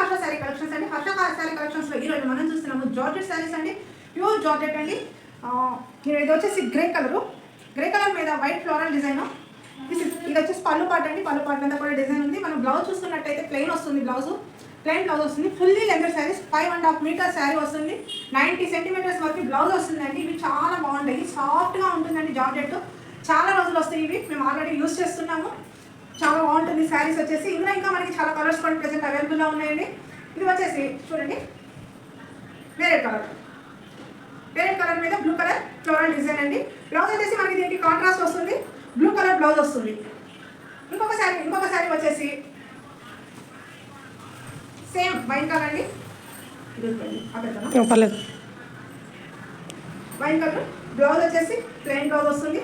Harsha sari collections అండి. హర్ష శారీ కలెక్షన్స్లో ఈరోజు మనం చూస్తున్నాము జార్జెట్ శారీస్ అండి. ప్యూర్ జార్జెట్ అండి. ఇది వచ్చేసి గ్రే కలర్ మీద వైట్ ఫ్లోరల్ డిజైన్. ఇది వచ్చేసి పళ్ళు పాట అండి. పళ్ళు పాట అంతా కూడా డిజైన్ ఉంది. మనం బ్లౌజ్ చూసుకున్నట్టయితే ప్లెయిన్ వస్తుంది. ప్లెయిన్ బ్లౌజ్ వస్తుంది. Fully length saris 5.5 metre sari వస్తుంది. 90 సెంటీమీటర్స్ వరకు బ్లౌజ్ వస్తుందండి. ఇవి చాలా బాగుంటాయి. సాఫ్ట్గా ఉంటుందండి జార్జెట్. చాలా రోజులు వస్తాయి ఇవి. మేము ఆల్రెడీ యూజ్ చేస్తున్నాము. చాలా బాగుంటుంది శారీస్ వచ్చేసి. ఇందులో ఇంకా మనకి చాలా కలర్స్ కూడా ప్రెజెంట్ అవైలబుల్గా ఉన్నాయండి. ఇది వచ్చేసి చూడండి వేరే కలర్ మీద బ్లూ కలర్ ఫ్లోరల్ డిజైన్ అండి. బ్లౌజ్ వచ్చేసి మనకి దీనికి కాంట్రాస్ట్ వస్తుంది. బ్లూ కలర్ బ్లౌజ్ వస్తుంది. ఇంకొక శారీ వచ్చేసి సేమ్ వైన్ కలర్ అండి. వైన్ కలర్ బ్లౌజ్ వచ్చేసి ప్లెయిన్ బ్లౌజ్ వస్తుంది.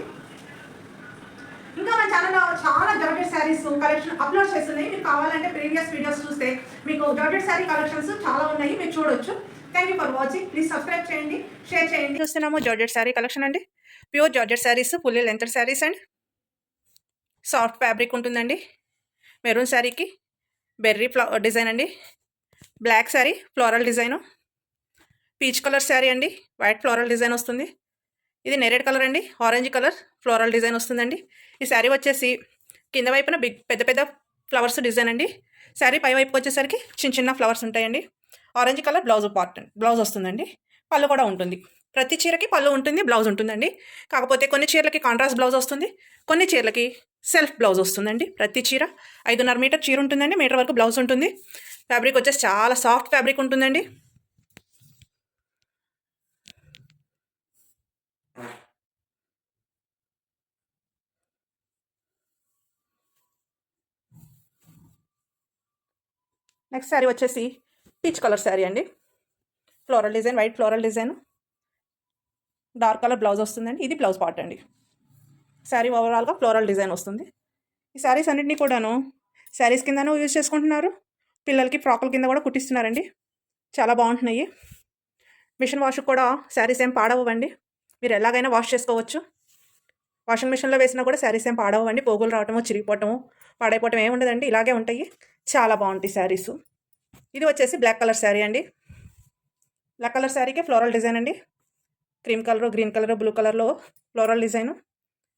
ఇంకా మన ఛానల్లో చాలా జార్జెట్ శారీస్ కలెక్షన్ అప్లోడ్ చేస్తున్నాయి. మీకు కావాలంటే ప్రీవియస్ వీడియోస్ చూస్తే మీకు జార్జెట్ శారీ కలెక్షన్స్ చాలా ఉన్నాయి, మీరు చూడొచ్చు. Thank you for watching. Please subscribe చేయండి, షేర్ చేయండి. చూస్తున్నాము జార్జెట్ శారీ కలెక్షన్ అండి. Pure georgette saris, fully length saris and soft fabric ఉంటుందండి. మెరూన్ శారీకి బెర్రీ డిజైన్ అండి. Black sari floral design. Peach colour sari అండి, వైట్ ఫ్లోరల్ డిజైన్ వస్తుంది. ఇది నెరేడ్ కలర్ అండి, ఆరెంజ్ కలర్ ఫ్లోరల్ డిజైన్ వస్తుందండి. ఈ శారీ వచ్చేసి కింద వైపున పెద్ద ఫ్లవర్స్ డిజైన్ అండి. శారీ పై వైపుకి వచ్చేసరికి చిన్న ఫ్లవర్స్ ఉంటాయండి. ఆరెంజ్ కలర్ బ్లౌజ్ వస్తుందండి. పళ్ళు కూడా ఉంటుంది. ప్రతి చీరకి పళ్ళు ఉంటుంది, బ్లౌజ్ ఉంటుందండి. కాకపోతే కొన్ని చీరలకి కాంట్రాస్ట్ బ్లౌజ్ వస్తుంది, కొన్ని చీరలకి సెల్ఫ్ బ్లౌజ్ వస్తుందండి. ప్రతి చీర 5.5 మీటర్ చీర ఉంటుందండి. మీటర్ వరకు బ్లౌజ్ ఉంటుంది. ఫ్యాబ్రిక్ వచ్చేసి చాలా సాఫ్ట్ ఫ్యాబ్రిక్ ఉంటుందండి. నెక్స్ట్ శారీ వచ్చేసి పీచ్ కలర్ శారీ అండి. Floral design, white floral design, dark colour blouse వస్తుందండి. ఇది బ్లౌజ్ పార్ట్ అండి. శారీ ఓవరాల్గా ఫ్లోరల్ డిజైన్ వస్తుంది. ఈ శారీస్ అన్నింటినీ కూడాను శారీస్ కిందనూ యూజ్ చేసుకుంటున్నారు, పిల్లలకి ఫ్రాకుల కింద కూడా కుట్టిస్తున్నారండి. చాలా బాగుంటున్నాయి. మిషన్ వాష్ కూడా శారీస్ ఏం పాడవండి. మీరు ఎలాగైనా వాష్ చేసుకోవచ్చు. వాషింగ్ మిషన్లో వేసినా కూడా శారీస్ ఏం పాడవండి. పోగులు రావటము, చిరిగిపోవటము, పాడైపోవటం ఏమి ఉండదండి. ఇలాగే ఉంటాయి. చాలా బాగుంటాయి శారీసు. ఇది వచ్చేసి బ్లాక్ కలర్ శారీ అండి. బ్లాక్ కలర్ శారీకి ఫ్లోరల్ డిజైన్ అండి. Cream colour, green colour, blue కలర్లో ఫ్లోరల్ డిజైను.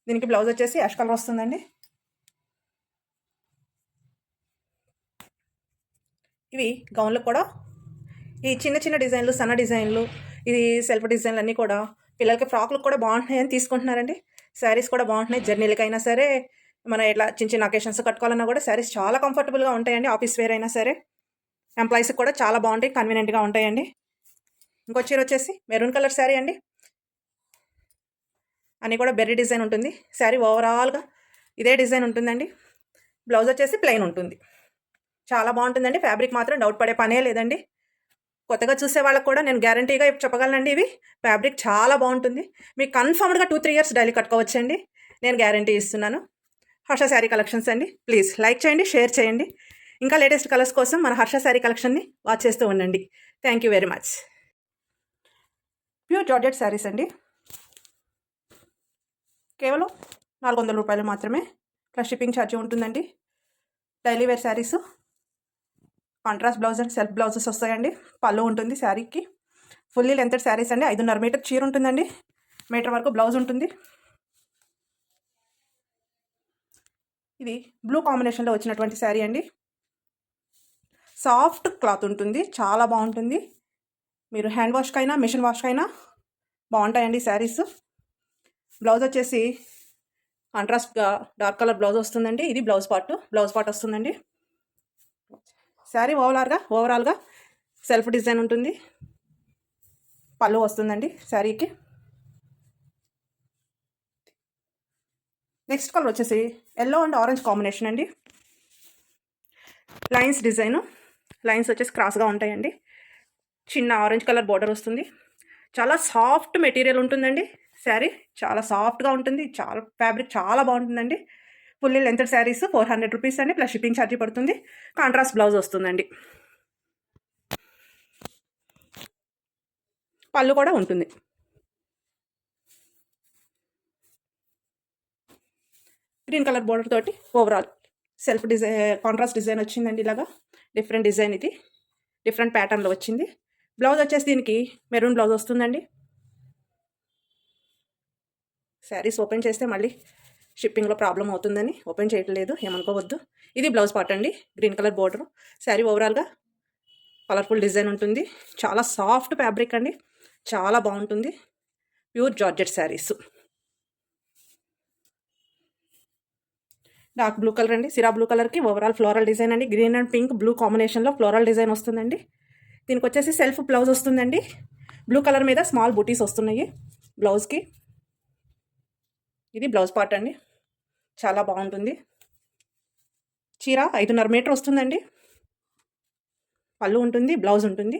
దీనికి బ్లౌజ్ వచ్చేసి యాష్ కలర్ వస్తుందండి. ఇవి గౌన్లు కూడా ఈ చిన్న డిజైన్లు, సన్న డిజైన్లు, ఇది సెల్ఫ్ డిజైన్లు అన్నీ కూడా పిల్లలకి ఫ్రాక్లు కూడా బాగుంటున్నాయని తీసుకుంటున్నారండి. శారీస్ కూడా బాగుంటున్నాయి. జర్నీలకైనా సరే, మన ఇట్లా చిన్న అకేషన్స్ కట్టుకోవాలన్నా కూడా శారీస్ చాలా కంఫర్టబుల్గా ఉంటాయండి. ఆఫీస్ వేర్ అయినా సరే, ఎంప్లాయీస్కి కూడా చాలా బాగుంటాయి, కన్వీనియంట్గా ఉంటాయండి. ఇంకో చీర వచ్చేసి మెరూన్ కలర్ శారీ అండి. అన్నీ కూడా బెర్రీ డిజైన్ ఉంటుంది. శారీ ఓవరాల్గా ఇదే డిజైన్ ఉంటుందండి. బ్లౌజ్ వచ్చేసి ప్లెయిన్ ఉంటుంది. చాలా బాగుంటుందండి. ఫ్యాబ్రిక్ మాత్రం డౌట్ పడే పనే లేదండి. కొత్తగా చూసే వాళ్ళకి కూడా నేను గ్యారంటీగా చెప్పగలనండి, ఇవి ఫ్యాబ్రిక్ చాలా బాగుంటుంది. మీకు కన్ఫర్మ్డ్గా 2-3 ఇయర్స్ డైలీ కట్టుకోవచ్చండి. నేను గ్యారంటీ ఇస్తున్నాను. హర్ష శారీ కలెక్షన్స్ అండి. ప్లీజ్ లైక్ చేయండి, షేర్ చేయండి. ఇంకా లేటెస్ట్ కలర్స్ కోసం మన హర్ష శారీ కలెక్షన్ని వాచ్ చేస్తూ ఉండండి. Thank you very much. Pure georgette saris అండి. కేవలం 400 రూపాయలు మాత్రమే. ప్లస్ షిప్పింగ్ ఛార్జీ ఉంటుందండి. Daily wear saris, contrast blouse and self blouses వస్తాయండి. పళ్ళు ఉంటుంది శారీకి. ఫుల్లీ లెంతెడ్ శారీస్ అండి. 5.5 మీటర్ చీర ఉంటుందండి. మీటర్ వరకు బ్లౌజ్ ఉంటుంది. ఇది బ్లూ కాంబినేషన్లో వచ్చినటువంటి శారీ అండి. సాఫ్ట్ క్లాత్ ఉంటుంది, చాలా బాగుంటుంది. మీరు హ్యాండ్ వాష్కైనా మిషన్ వాష్కైనా బాగుంటాయండి శారీస్. బ్లౌజ్ వచ్చేసి కాంట్రాస్ట్గా డార్క్ కలర్ బ్లౌజ్ వస్తుందండి. ఇది బ్లౌజ్ పార్ట్ వస్తుందండి. శారీ ఓవరాల్గా సెల్ఫ్ డిజైన్ ఉంటుంది. పళ్ళు వస్తుందండి శారీకి. నెక్స్ట్ కలర్ వచ్చేసి ఎల్లో అండ్ ఆరెంజ్ కాంబినేషన్ అండి. Lines design. లైన్స్ వచ్చేసి క్రాస్గా ఉంటాయండి. చిన్న ఆరెంజ్ కలర్ బార్డర్ వస్తుంది. చాలా సాఫ్ట్ మెటీరియల్ ఉంటుందండి. శారీ చాలా సాఫ్ట్గా ఉంటుంది. చాలా ఫ్యాబ్రిక్ చాలా బాగుంటుందండి. ఫుల్లీ లెంతెడ్ శారీస్ 400 రూపీస్ అండి. ప్లస్ షిప్పింగ్ ఛార్జీ పడుతుంది. కాంట్రాస్ట్ బ్లౌజ్ వస్తుందండి. పళ్ళు కూడా ఉంటుంది. గ్రీన్ కలర్ బోర్డర్ తోటి overall self design, contrast design వచ్చిందండి. ఇలాగా డిఫరెంట్ డిజైన్ ఇది. డిఫరెంట్ ప్యాటర్న్లో వచ్చింది. బ్లౌజ్ వచ్చేసి దీనికి మెరూన్ బ్లౌజ్ వస్తుందండి. శారీస్ ఓపెన్ చేస్తే మళ్ళీ షిప్పింగ్లో ప్రాబ్లం అవుతుందని ఓపెన్ చేయట్లేదు, ఏమనుకోవద్దు. ఇది బ్లౌజ్ పార్ట్ అండి, గ్రీన్ కలర్ బోర్డర్. శారీ ఓవరాల్గా కలర్ఫుల్ డిజైన్ ఉంటుంది. చాలా సాఫ్ట్ ఫ్యాబ్రిక్ అండి, చాలా బాగుంటుంది. Pure georgette saris. Dark blue colour అండి, సిరా బ్లూ కలర్కి ఓవరాల్ ఫ్లోరల్ డిజైన్ అండి. గ్రీన్ అండ్ పింక్ బ్లూ కాంబినేషన్లో ఫ్లోరల్ డిజైన్ వస్తుందండి. దీనికి వచ్చేసి సెల్ఫ్ బ్లౌజ్ వస్తుందండి. బ్లూ కలర్ మీద స్మాల్ బూటీస్ వస్తున్నాయి బ్లౌజ్కి. ఇది బ్లౌజ్ పార్ట్ అండి, చాలా బాగుంటుంది. చీర 5.5 మీటర్ వస్తుందండి. పళ్ళు ఉంటుంది, బ్లౌజ్ ఉంటుంది.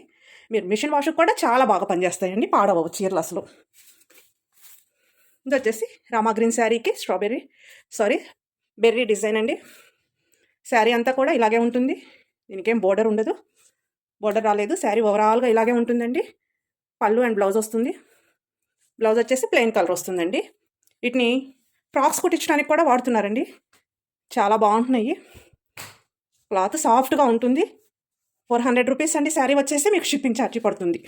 మీరు మిషన్ వాష్కి కూడా చాలా బాగా పనిచేస్తాయండి, పాడవవు చీరలు అసలు. ఇది వచ్చేసి రామా గ్రీన్ శారీకి బెర్రీ డిజైన్ అండి. శారీ అంతా కూడా ఇలాగే ఉంటుంది, దీనికేం బోర్డర్ ఉండదు, బోర్డర్ రాలేదు. శారీ ఓవరాల్గా ఇలాగే ఉంటుందండి. పళ్ళు అండ్ బ్లౌజ్ వస్తుంది. బ్లౌజ్ వచ్చేసి ప్లెయిన్ కలర్ వస్తుందండి. వీటిని ఫ్రాక్స్ కుట్టించడానికి కూడా వాడుతున్నారండి, చాలా బాగుంటున్నాయి. క్లాత్ సాఫ్ట్గా ఉంటుంది. 400 రూపీస్ అండి శారీ వచ్చేసి, మీకు షిప్పింగ్ ఛార్జీ పడుతుంది.